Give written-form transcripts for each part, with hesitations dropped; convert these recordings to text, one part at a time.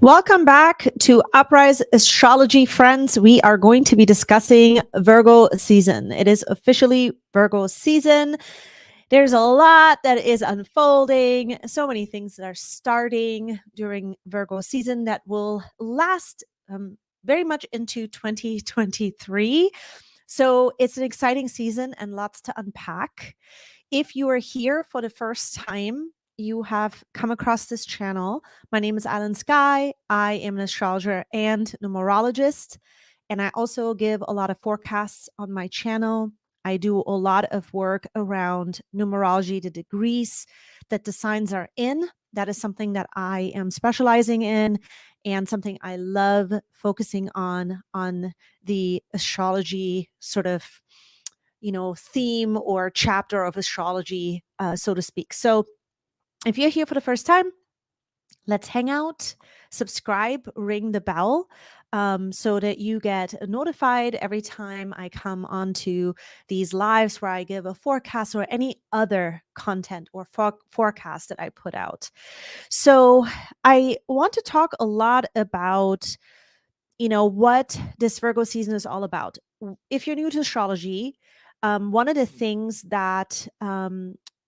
Welcome back to Uprise Astrology, friends. We are going to be discussing Virgo season. It is officially Virgo season. There's a lot that is unfolding, so many things that are starting during Virgo season that will last very much into 2023. So it's an exciting season and lots to unpack. If you are here for the first time, you have come across this channel. My name is Aylin Sky. I am an astrologer and numerologist, and I also give a lot of forecasts on my channel. I do a lot of work around numerology, the degrees that the signs are in. That is something that I am specializing in and something I love focusing on the astrology sort of, theme or chapter of astrology, so to speak. So if you're here for the first time, let's hang out, subscribe, ring the bell, so that you get notified every time I come onto these lives where I give a forecast or any other content or forecast that I put out. So I want to talk a lot about, what this Virgo season is all about. If you're new to astrology, one of the things that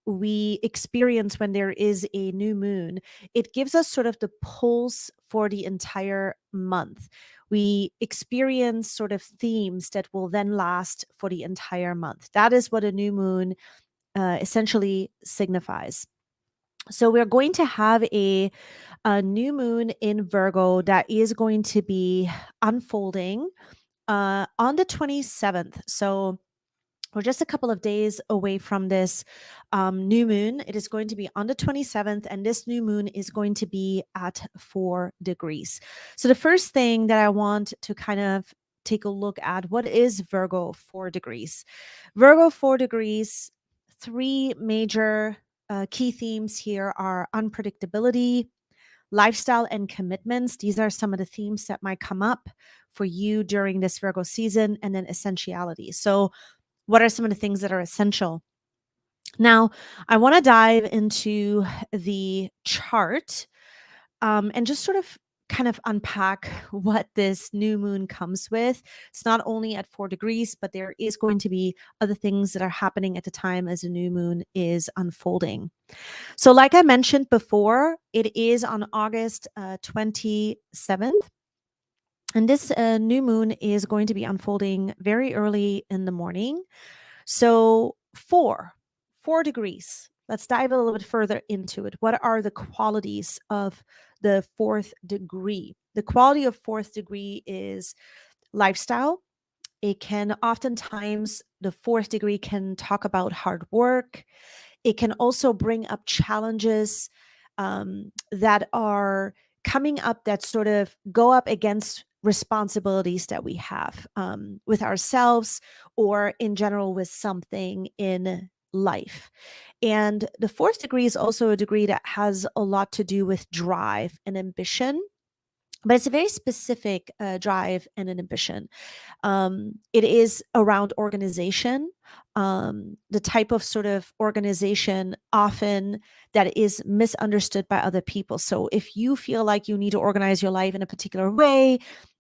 we experience when there is a new moon, it gives us sort of the pulse for the entire month. We experience sort of themes that will then last for the entire month. That is what a new moon essentially signifies. So we're going to have a new moon in Virgo that is going to be unfolding on the 27th. So we're just a couple of days away from this new moon. It is going to be on the 27th, and this new moon is going to be at 4 degrees. So the first thing that I want to kind of take a look at, what is Virgo 4 degrees? Virgo 4 degrees, three major key themes here are unpredictability, lifestyle, and commitments. These are some of the themes that might come up for you during this Virgo season, and then essentiality. So what are some of the things that are essential? Now, I want to dive into the chart and just sort of kind of unpack what this new moon comes with. It's not only at 4 degrees, but there is going to be other things that are happening at the time as the new moon is unfolding. So like I mentioned before, it is on August 27th. And this new moon is going to be unfolding very early in the morning. So 4 degrees. Let's dive a little bit further into it. What are the qualities of the 4th degree? The quality of 4th degree is lifestyle. It can oftentimes, the 4th degree can talk about hard work. It can also bring up challenges that are coming up that sort of go up against responsibilities that we have with ourselves or in general with something in life. And the 4th degree is also a degree that has a lot to do with drive and ambition, but it's a very specific drive and an ambition. It is around organization, the type of sort of organization often that is misunderstood by other people. So if you feel like you need to organize your life in a particular way,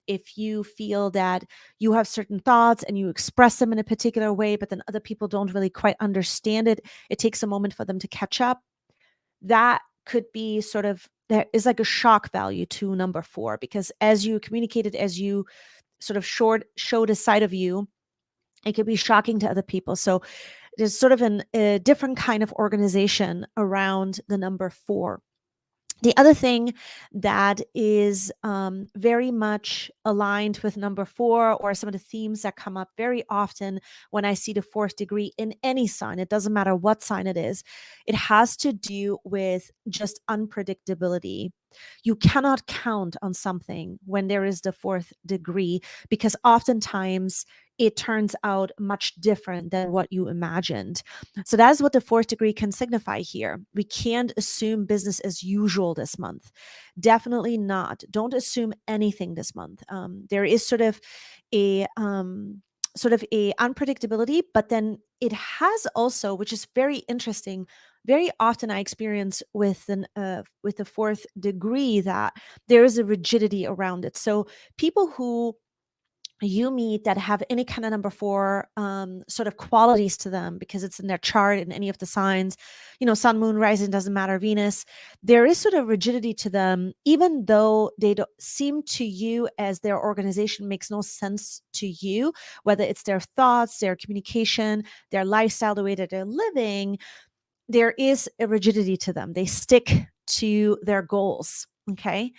if you feel that you have certain thoughts and you express them in a particular way, but then other people don't really quite understand it, it takes a moment for them to catch up. That could be sort of, there is like a shock value to number 4, because as you communicate it, as you sort of show the side of you, it could be shocking to other people. So there's sort of a different kind of organization around the number 4. The other thing that is very much aligned with number 4, or some of the themes that come up very often when I see the 4th degree in any sign, it doesn't matter what sign it is, it has to do with just unpredictability. You cannot count on something when there is the 4th degree, because oftentimes it turns out much different than what you imagined. So that is what the 4th degree can signify here. We can't assume business as usual this month. Definitely not. Don't assume anything this month. There is sort of a unpredictability, but then it has also, which is very interesting, very often I experience with the 4th degree that there is a rigidity around it. So people who you meet that have any kind of number 4 sort of qualities to them, because it's in their chart in any of the signs, sun, moon, rising, doesn't matter, Venus, there is sort of rigidity to them, even though they don't seem to you as their organization makes no sense to you, whether it's their thoughts, their communication, their lifestyle, the way that they're living. There is a rigidity to them. They stick to their goals. Okay.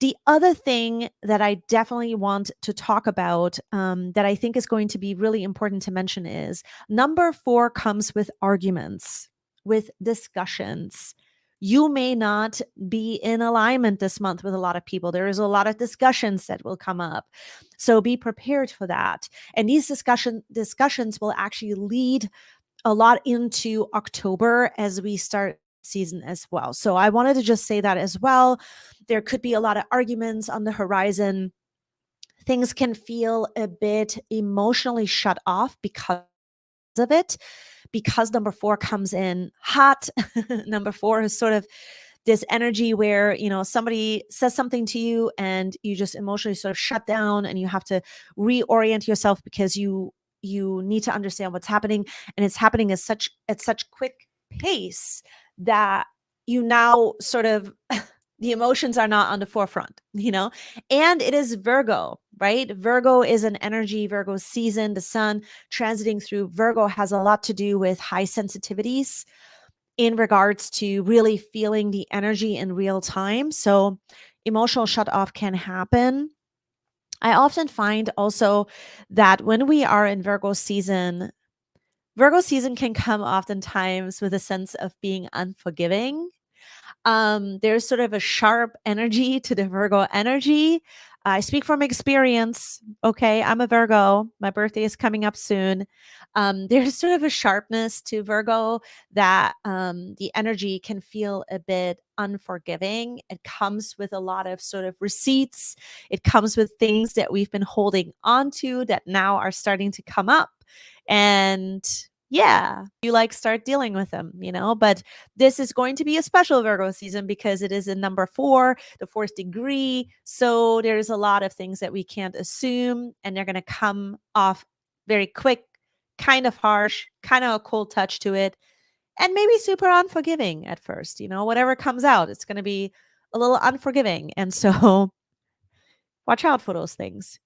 The other thing that I definitely want to talk about, that I think is going to be really important to mention, is number 4 comes with arguments, with discussions. You may not be in alignment this month with a lot of people. There is a lot of discussions that will come up. So be prepared for that. And these discussions will actually lead a lot into October as we start season as well. So I wanted to just say that as well. There could be a lot of arguments on the horizon. Things can feel a bit emotionally shut off because of it, because number 4 comes in hot. Number 4 is sort of this energy where, somebody says something to you and you just emotionally sort of shut down, and you have to reorient yourself because you need to understand what's happening, and it's happening at such quick pace that you now sort of the emotions are not on the forefront, and it is Virgo, right? Virgo is an energy, Virgo season, the sun transiting through Virgo has a lot to do with high sensitivities in regards to really feeling the energy in real time. So emotional shut off can happen. I often find also that when we are in Virgo season can come oftentimes with a sense of being unforgiving. There's sort of a sharp energy to the Virgo energy. I speak from experience. Okay, I'm a Virgo. My birthday is coming up soon. There's sort of a sharpness to Virgo that the energy can feel a bit unforgiving. It comes with a lot of sort of receipts. It comes with things that we've been holding on to that now are starting to come up. And yeah, you start dealing with them, but this is going to be a special Virgo season because it is in number 4, the 4th degree. So there's a lot of things that we can't assume, and they're going to come off very quick, kind of harsh, kind of a cold touch to it, and maybe super unforgiving at first. Whatever comes out, it's going to be a little unforgiving. And so watch out for those things,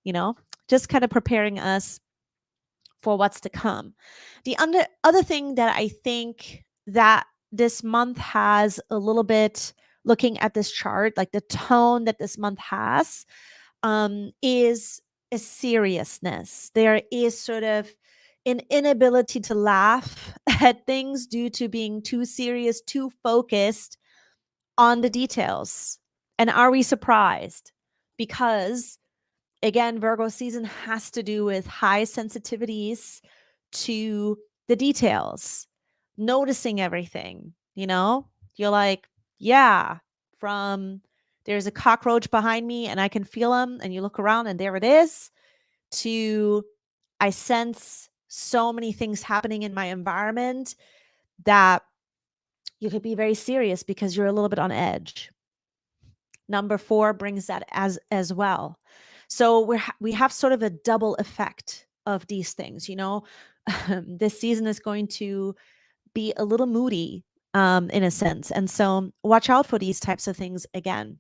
just kind of preparing us for what's to come. The other thing that I think that this month has a little bit, looking at this chart, like the tone that this month has, is a seriousness. There is sort of an inability to laugh at things due to being too serious, too focused on the details. And are we surprised? Because again, Virgo season has to do with high sensitivities to the details, noticing everything, You're like, yeah, from there's a cockroach behind me and I can feel him, and you look around and there it is, to I sense so many things happening in my environment that you could be very serious because you're a little bit on edge. Number 4 brings that as well. So we have sort of a double effect of these things, This season is going to be a little moody, in a sense. And so watch out for these types of things again.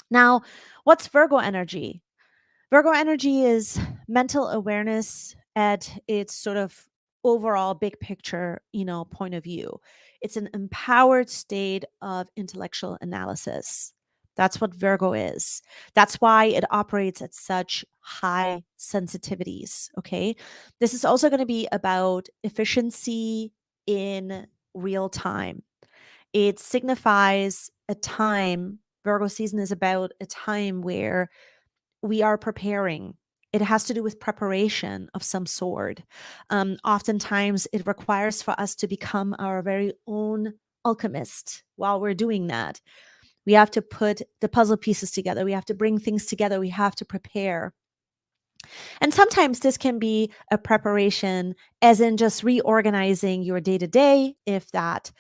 Now, what's Virgo energy? Virgo energy is mental awareness at its sort of overall big picture, point of view. It's an empowered state of intellectual analysis. That's what Virgo is. That's why it operates at such high sensitivities. Okay. This is also going to be about efficiency in real time. It signifies a time, Virgo season is about a time where we are preparing. It has to do with preparation of some sort. Oftentimes, it requires for us to become our very own alchemist while we're doing that. We have to put the puzzle pieces together. We have to bring things together. We have to prepare. And sometimes this can be a preparation, as in just reorganizing your day to day, if that,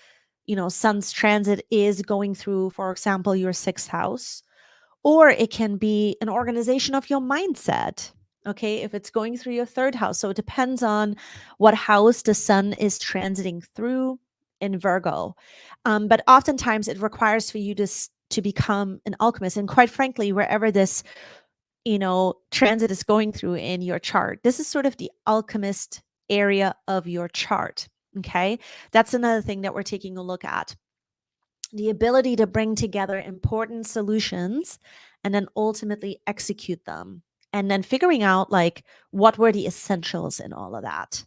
sun's transit is going through, for example, your sixth house, or it can be an organization of your mindset. Okay, if it's going through your third house. So it depends on what house the sun is transiting through in Virgo. But oftentimes it requires for you to become an alchemist. And quite frankly, wherever this, transit is going through in your chart, this is sort of the alchemist area of your chart. Okay, that's another thing that we're taking a look at, the ability to bring together important solutions and then ultimately execute them, and then figuring out like what were the essentials in all of that.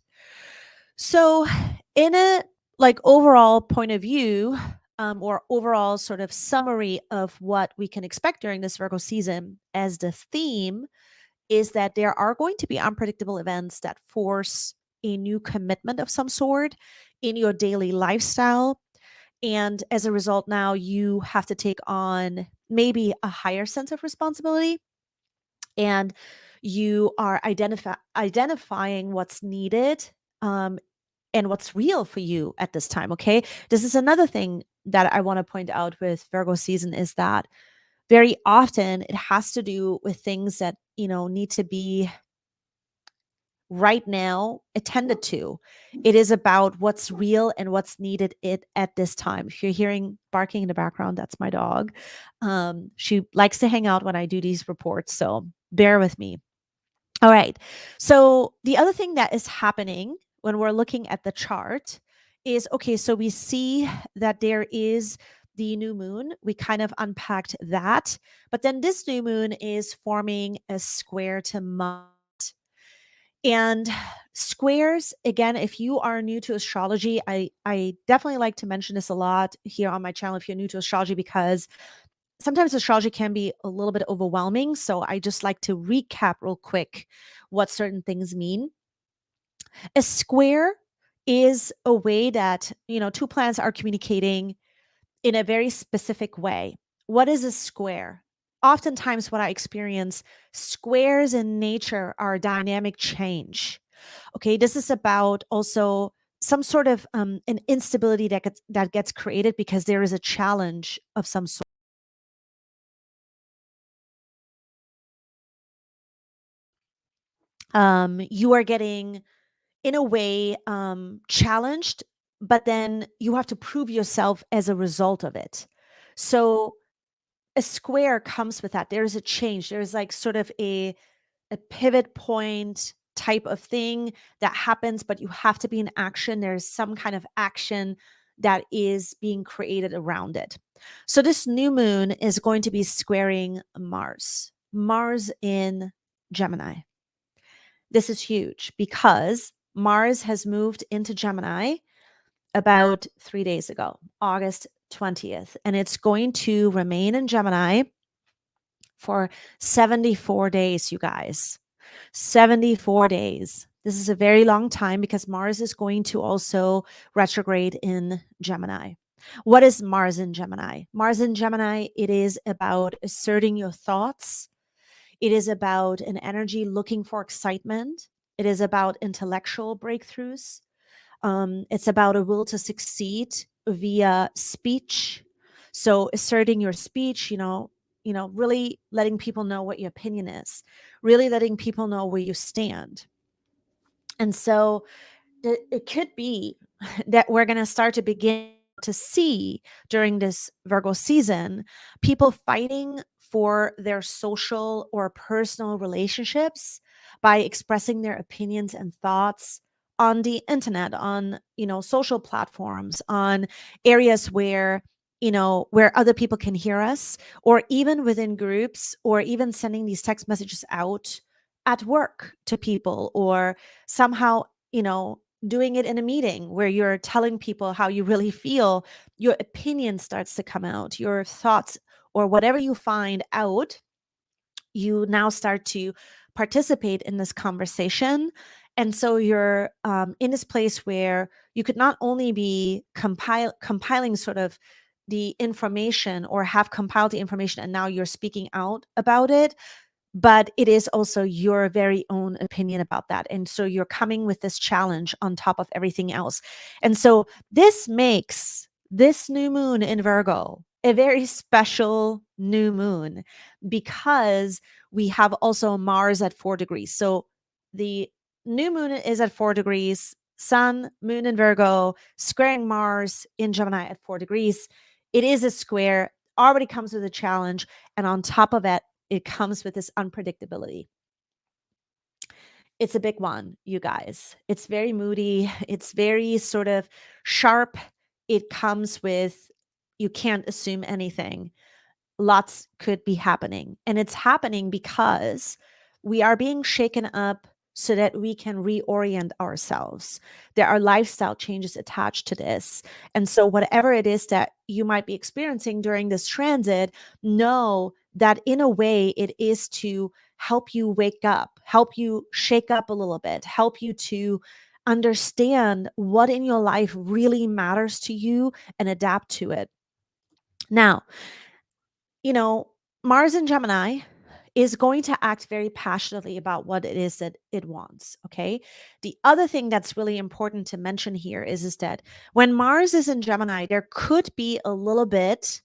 So in a like overall point of view, or overall sort of summary of what we can expect during this Virgo season, as the theme is that there are going to be unpredictable events that force a new commitment of some sort in your daily lifestyle. And as a result, now you have to take on maybe a higher sense of responsibility, and you are identifying what's needed, and what's real for you at this time. Okay. This is another thing that I want to point out with Virgo season, is that very often it has to do with things that, need to be right now attended to. It is about what's real and what's needed it at this time. If you're hearing barking in the background, that's my dog. She likes to hang out when I do these reports, so bear with me. All right. So the other thing that is happening when we're looking at the chart is, okay, so we see that there is the new moon. We kind of unpacked that, but then this new moon is forming a square to Mars. And squares, again, if you are new to astrology, I definitely like to mention this a lot here on my channel if you're new to astrology, because sometimes astrology can be a little bit overwhelming. So I just like to recap real quick what certain things mean. A square is a way that, two planets are communicating in a very specific way. What is a square? Oftentimes, what I experience, squares in nature are dynamic change. Okay, this is about also some sort of an instability that gets created because there is a challenge of some sort. You are getting, in a way, challenged, but then you have to prove yourself as a result of it. So a square comes with that. There's a change. There's like sort of a pivot point type of thing that happens, but you have to be in action. There's some kind of action that is being created around it. So this new moon is going to be squaring Mars. Mars in Gemini. This is huge because Mars has moved into Gemini about 3 days ago, August 20th, and it's going to remain in Gemini for 74 days, you guys. 74 days. This is a very long time because Mars is going to also retrograde in Gemini. What is Mars in Gemini? Mars in Gemini, it is about asserting your thoughts. It is about an energy looking for excitement. It is about intellectual breakthroughs. It's about a will to succeed via speech. So asserting your speech, really letting people know what your opinion is, really letting people know where you stand. And so it could be that we're going to start to begin to see during this Virgo season people fighting for their social or personal relationships by expressing their opinions and thoughts on the internet, on, social platforms, on areas where, where other people can hear us, or even within groups, or even sending these text messages out at work to people, or somehow, doing it in a meeting where you're telling people how you really feel. Your opinion starts to come out, your thoughts, or whatever you find out, you now start to participate in this conversation. And so you're in this place where you could not only be compiling sort of the information, or have compiled the information, and now you're speaking out about it, but it is also your very own opinion about that. And so you're coming with this challenge on top of everything else. And so this makes this new moon in Virgo a very special new moon, because we have also Mars at 4 degrees. So the new moon is at 4 degrees, Sun, moon in Virgo, squaring Mars in Gemini at 4 degrees. It is a square, already comes with a challenge. And on top of it comes with this unpredictability. It's a big one, you guys. It's very moody. It's very sort of sharp. It comes with, you can't assume anything. Lots could be happening. And it's happening because we are being shaken up so that we can reorient ourselves. There are lifestyle changes attached to this. And so, whatever it is that you might be experiencing during this transit, know that in a way it is to help you wake up, help you shake up a little bit, help you to understand what in your life really matters to you and adapt to it. Now, Mars in Gemini is going to act very passionately about what it is that it wants. Okay. The other thing that's really important to mention here is that when Mars is in Gemini, there could be a little bit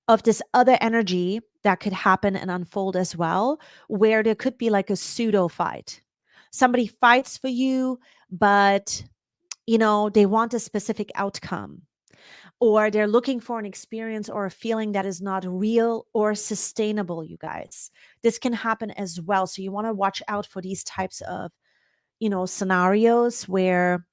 of this other energy that could happen and unfold as well, where there could be like a pseudo fight. Somebody fights for you, but they want a specific outcome, or they're looking for an experience or a feeling that is not real or sustainable, you guys. This can happen as well. So you want to watch out for these types of, scenarios where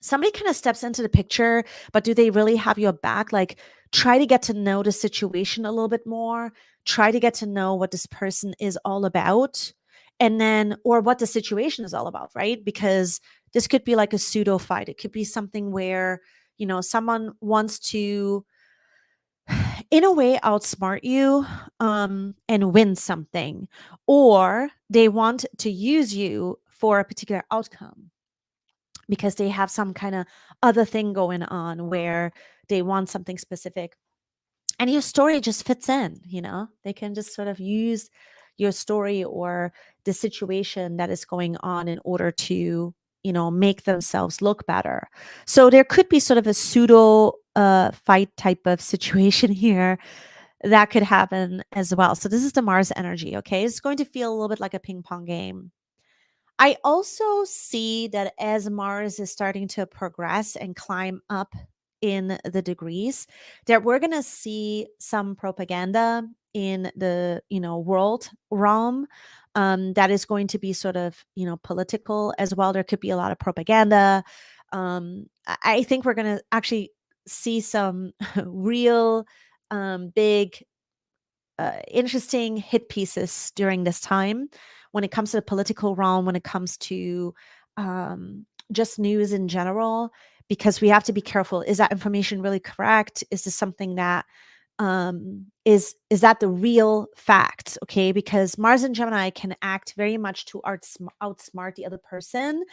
somebody kind of steps into the picture, but do they really have your back? Like, try to get to know the situation a little bit more. Try to get to know what this person is all about, and then, or what the situation is all about, right? Because this could be like a pseudo fight. It could be something where, someone wants to, in a way, outsmart you and win something, or they want to use you for a particular outcome because they have some kind of other thing going on where they want something specific. And your story just fits in, they can just sort of use your story or the situation that is going on in order to, make themselves look better. So there could be sort of a pseudo fight type of situation here that could happen as well. So this is the Mars energy. Okay. It's going to feel a little bit like a ping pong game. I also see that as Mars is starting to progress and climb up in the degrees, that we're going to see some propaganda in the, world realm, that is going to be sort of, political as well. There could be a lot of propaganda. I think we're going to actually see some real big interesting hit pieces during this time when it comes to the political realm, when it comes to just news in general, because we have to be careful. Is that information really correct? Is this something that is that the real fact? Okay, because Mars and Gemini can act very much to outsmart the other person,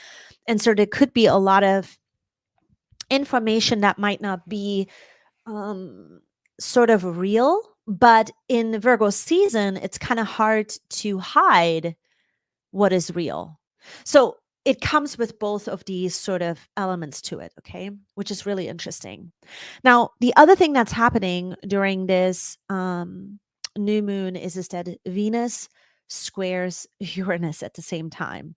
and so there could be a lot of information that might not be sort of real. But in Virgo season, it's kind of hard to hide what is real. So it comes with both of these sort of elements to it, okay, which is really interesting. Now, the other thing that's happening during this new moon is that Venus squares Uranus at the same time.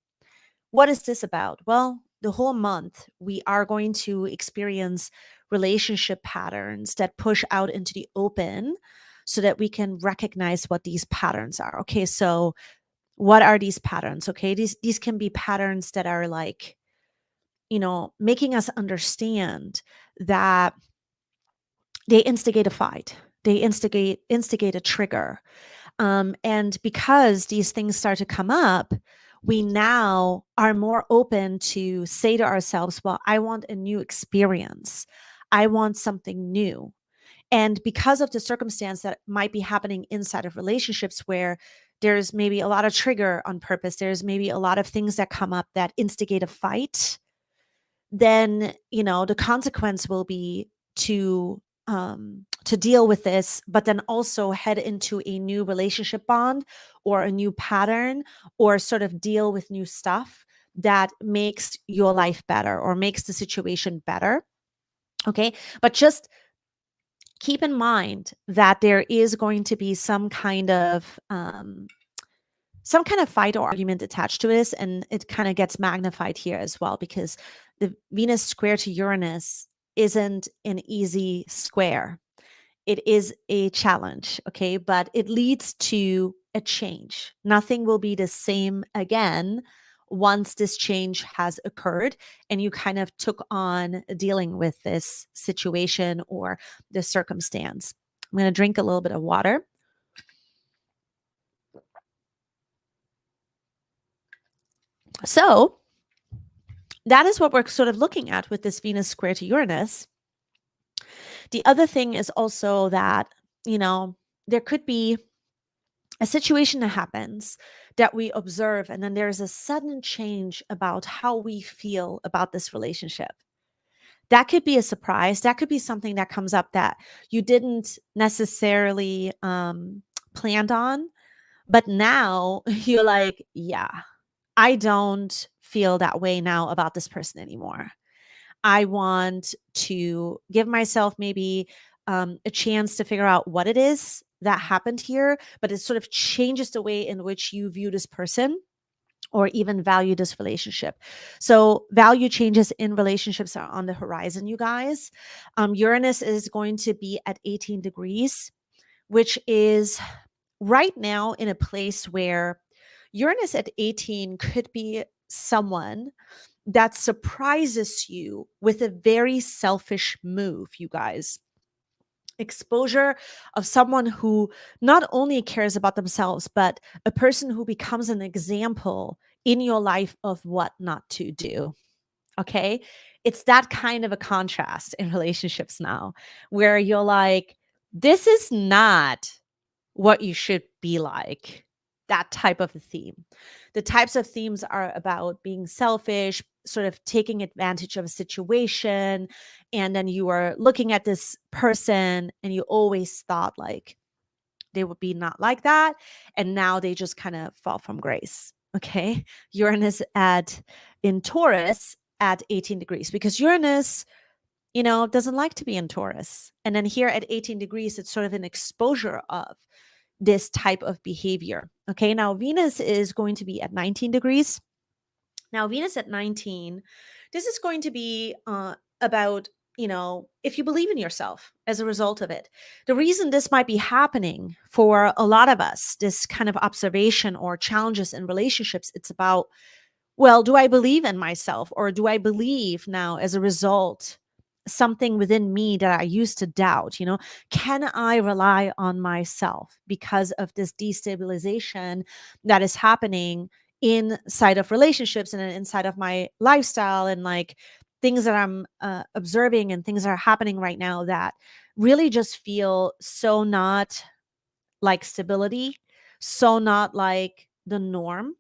What is this about? Well, the whole month, we are going to experience relationship patterns that push out into the open, so that we can recognize what these patterns are. Okay, so what are these patterns? Okay, these can be patterns that are like, making us understand that they instigate a fight, they instigate a trigger. And because these things start to come up, we now are more open to say to ourselves, well, I want a new experience. I want something new. And because of the circumstance that might be happening inside of relationships where there's maybe a lot of trigger on purpose, there's maybe a lot of things that come up that instigate a fight, then, the consequence will be to deal with this, but then also head into a new relationship bond or a new pattern, or sort of deal with new stuff that makes your life better or makes the situation better. Okay. But just keep in mind that there is going to be some kind of fight or argument attached to this, and it kind of gets magnified here as well, because the Venus square to Uranus isn't an easy square. It is a challenge, okay? But it leads to a change. Nothing will be the same again once this change has occurred and you kind of took on dealing with this situation or this circumstance. I'm going to drink a little bit of water. So that is what we're sort of looking at with this Venus square to Uranus. The other thing is also that, there could be a situation that happens that we observe, and then there's a sudden change about how we feel about this relationship. That could be a surprise. That could be something that comes up that you didn't necessarily planned on, but now you're like, yeah, I don't feel that way now about this person anymore. I want to give myself maybe a chance to figure out what it is that happened here, but it sort of changes the way in which you view this person or even value this relationship. So value changes in relationships are on the horizon, you guys. Uranus is going to be at 18 degrees, which is right now in a place where Uranus at 18 could be someone that surprises you with a very selfish move, you guys. Exposure of someone who not only cares about themselves, but a person who becomes an example in your life of what not to do. Okay. It's that kind of a contrast in relationships now, where you're like, this is not what you should be like. That type of a theme. The types of themes are about being selfish, sort of taking advantage of a situation. And then you are looking at this person and you always thought like they would be not like that. And now they just kind of fall from grace. Okay. Uranus in Taurus at 18 degrees, because Uranus, doesn't like to be in Taurus. And then here at 18 degrees, it's sort of an exposure of this type of behavior. Okay. Now Venus is going to be at 19 degrees. Now Venus at 19, this is going to be about, if you believe in yourself as a result of it. The reason this might be happening for a lot of us, this kind of observation or challenges in relationships, it's about, well, do I believe in myself, or do I believe now as a result something within me that I used to doubt? Can I rely on myself because of this destabilization that is happening inside of relationships and inside of my lifestyle, and like things that I'm observing and things that are happening right now that really just feel so not like stability, so not like the norm.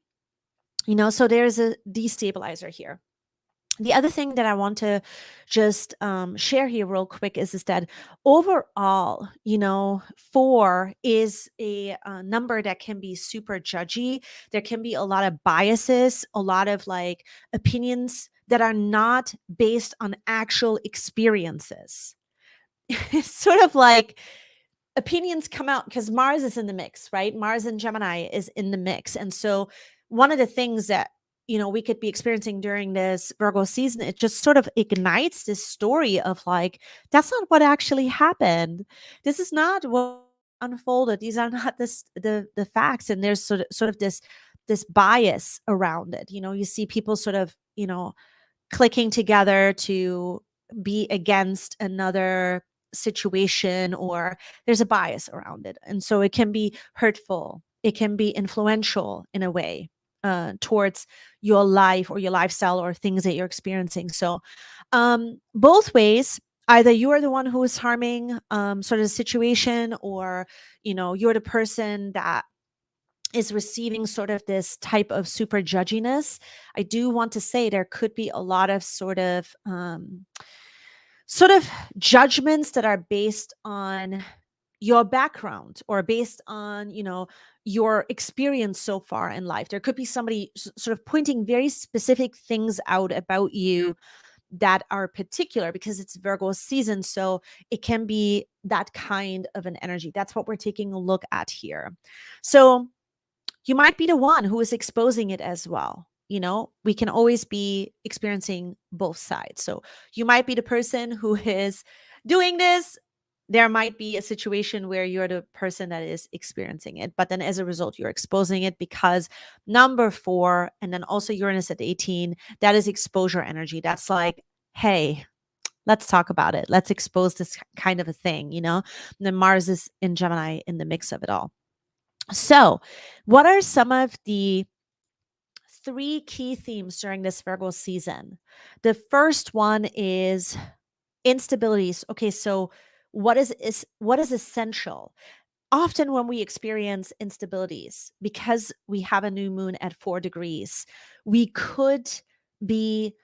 So there's a destabilizer here. The other thing that I want to just share here real quick is that overall, 4 is a number that can be super judgy. There can be a lot of biases, a lot of like opinions that are not based on actual experiences. It's sort of like opinions come out because Mars is in the mix, right? Mars and Gemini is in the mix. And so one of the things that we could be experiencing during this Virgo season, it just sort of ignites this story of like, that's not what actually happened. This is not what unfolded. These are not the facts. And there's sort of this bias around it. You see people sort of, clicking together to be against another situation, or there's a bias around it. And so it can be hurtful. It can be influential in a way towards your life or your lifestyle or things that you're experiencing. So both ways, either you are the one who is harming sort of the situation, or, you're the person that is receiving sort of this type of super judginess. I do want to say there could be a lot of sort of judgments that are based on your background, or based on, your experience so far in life. There could be somebody sort of pointing very specific things out about you that are particular, because it's Virgo season. So it can be that kind of an energy. That's what we're taking a look at here. So you might be the one who is exposing it as well. We can always be experiencing both sides. So you might be the person who is doing this. There might be a situation where you're the person that is experiencing it, but then as a result, you're exposing it, because number 4, and then also Uranus at 18, that is exposure energy. That's like, hey, let's talk about it. Let's expose this kind of a thing, And then Mars is in Gemini in the mix of it all. So, what are some of the 3 key themes during this Virgo season? The first one is instabilities. Okay, so what is essential? Often when we experience instabilities, because we have a new moon at 4 degrees, we could be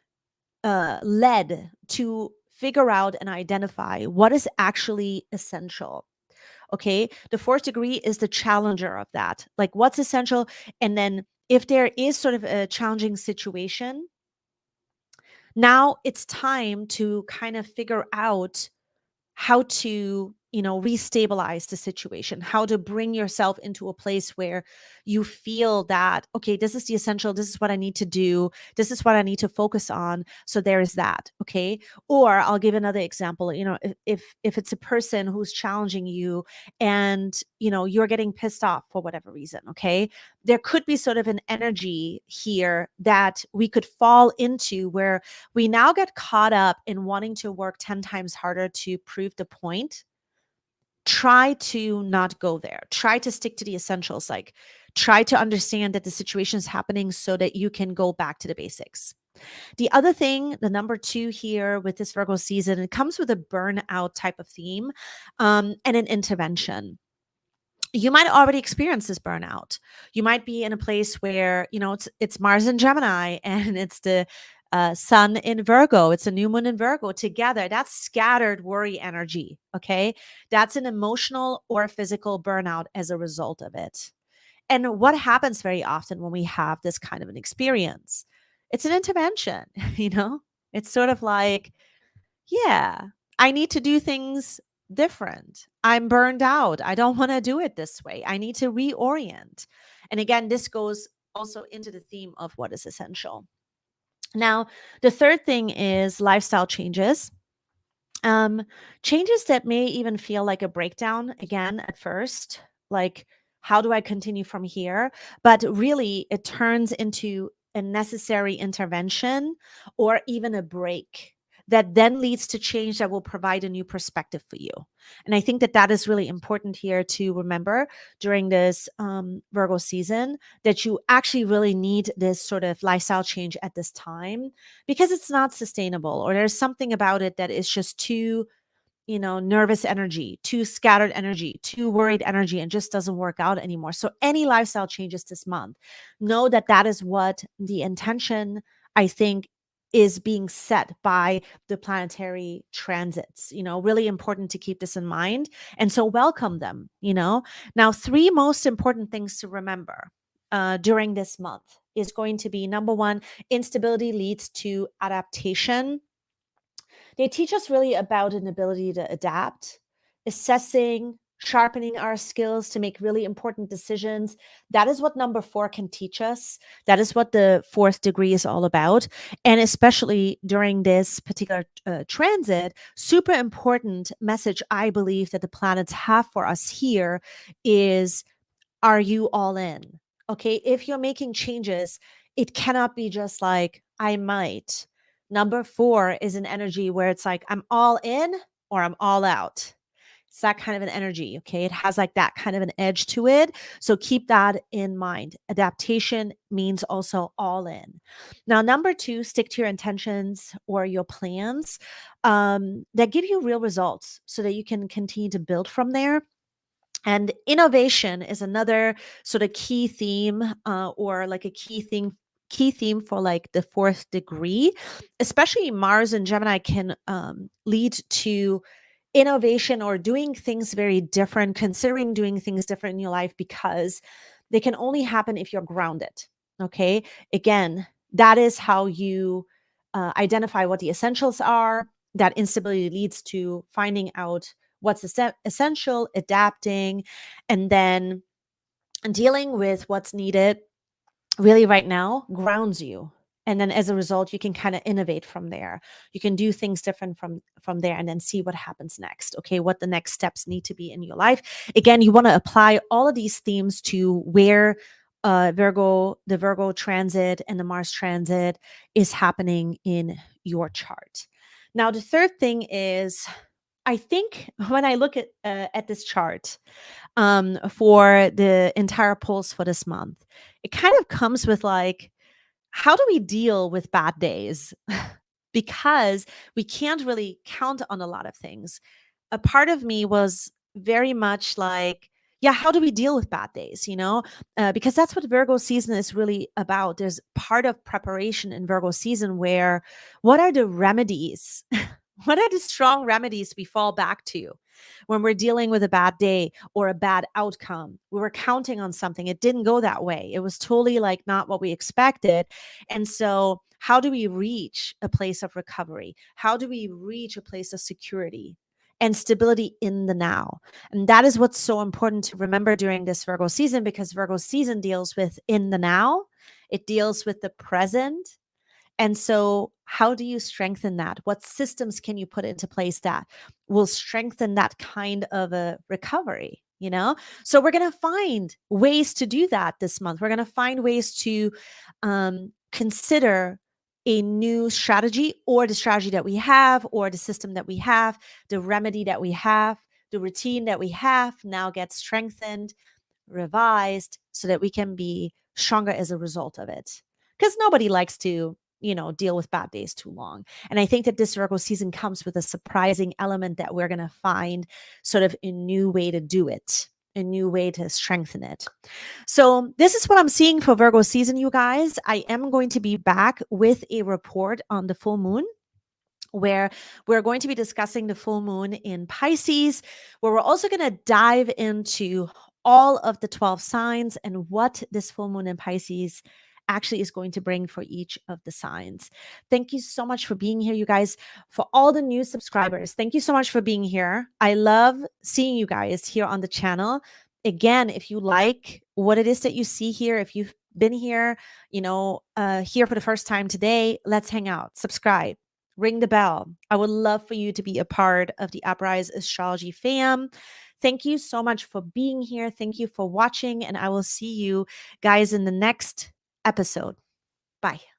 led to figure out and identify what is actually essential. Okay. The 4th degree is the challenger of that. Like, what's essential? And then if there is sort of a challenging situation, now it's time to kind of figure out how to, restabilize the situation, how to bring yourself into a place where you feel that, okay, this is the essential. This is what I need to do. This is what I need to focus on. So there is that. Okay. Or I'll give another example. If it's a person who's challenging you, and, you're getting pissed off for whatever reason. Okay. There could be sort of an energy here that we could fall into, where we now get caught up in wanting to work 10 times harder to prove the point. Try to not go there. Try to stick to the essentials. Like, try to understand that the situation is happening so that you can go back to the basics. The other thing, the number 2 here with this Virgo season, it comes with a burnout type of theme and an intervention. You might already experience this burnout. You might be in a place where, it's Mars in Gemini, and it's the Sun in Virgo. It's a new moon in Virgo together. That's scattered worry energy. Okay. That's an emotional or physical burnout as a result of it. And what happens very often when we have this kind of an experience? It's an intervention, It's sort of like, yeah, I need to do things different. I'm burned out. I don't want to do it this way. I need to reorient. And again, this goes also into the theme of what is essential. Now, the third thing is lifestyle changes. Changes that may even feel like a breakdown again at first, like, how do I continue from here? But really, it turns into a necessary intervention, or even a break that then leads to change that will provide a new perspective for you. And I think that that is really important here to remember during this Virgo season, that you actually really need this sort of lifestyle change at this time, because it's not sustainable, or there's something about it that is just too, nervous energy, too scattered energy, too worried energy, and just doesn't work out anymore. So any lifestyle changes this month, know that that is what the intention, I think, is being set by the planetary transits. Really important to keep this in mind. And so welcome them. Now, 3 most important things to remember during this month is going to be, number 1, instability leads to adaptation. They teach us really about an ability to adapt, assessing sharpening our skills to make really important decisions. That is what number 4 can teach us. That is what the 4th degree is all about. And especially during this particular transit, super important message I believe that the planets have for us here is, are you all in? Okay. If you're making changes, it cannot be just like, I might. Number 4 is an energy where it's like, I'm all in or I'm all out. It's that kind of an energy. Okay. It has like that kind of an edge to it. So keep that in mind. Adaptation means also all in. Now, number 2, stick to your intentions or your plans that give you real results so that you can continue to build from there. And innovation is another sort of key theme or like a key theme for like the 4th degree. Especially Mars and Gemini can lead to innovation or doing things very different, considering doing things different in your life, because they can only happen if you're grounded. Okay. Again, that is how you identify what the essentials are. That instability leads to finding out what's essential, adapting, and then dealing with what's needed really right now grounds you. And then as a result, you can kind of innovate from there. You can do things different from there and then see what happens next. Okay, what the next steps need to be in your life. Again, you want to apply all of these themes to where the Virgo transit and the Mars transit is happening in your chart. Now, the third thing is, I think when I look at this chart for the entire pulse for this month, it kind of comes with like, how do we deal with bad days? Because we can't really count on a lot of things. A part of me was very much like, yeah, how do we deal with bad days? Because that's what Virgo season is really about. There's part of preparation in Virgo season where, what are the remedies? What are the strong remedies we fall back to when we're dealing with a bad day or a bad outcome? We were counting on something. It didn't go that way. It was totally like not what we expected. And so, how do we reach a place of recovery? How do we reach a place of security and stability in the now? And that is what's so important to remember during this Virgo season, because Virgo season deals with in the now, it deals with the present. And so, how do you strengthen that? What systems can you put into place that will strengthen that kind of a recovery? So we're going to find ways to do that this month. We're going to find ways to consider a new strategy, or the strategy that we have, or the system that we have, the remedy that we have, the routine that we have now gets strengthened, revised, so that we can be stronger as a result of it. Because nobody likes to deal with bad days too long. And I think that this Virgo season comes with a surprising element that we're going to find sort of a new way to do it, a new way to strengthen it. So this is what I'm seeing for Virgo season, you guys. I am going to be back with a report on the full moon, where we're going to be discussing the full moon in Pisces, where we're also going to dive into all of the 12 signs and what this full moon in Pisces actually is going to bring for each of the signs. Thank you so much for being here, you guys. For all the new subscribers, thank you so much for being here. I love seeing you guys here on the channel. Again, if you like what it is that you see here, if you've been here, here for the first time today, let's hang out, subscribe, ring the bell. I would love for you to be a part of the Uprise Astrology fam. Thank you so much for being here. Thank you for watching, and I will see you guys in the next episode. Bye.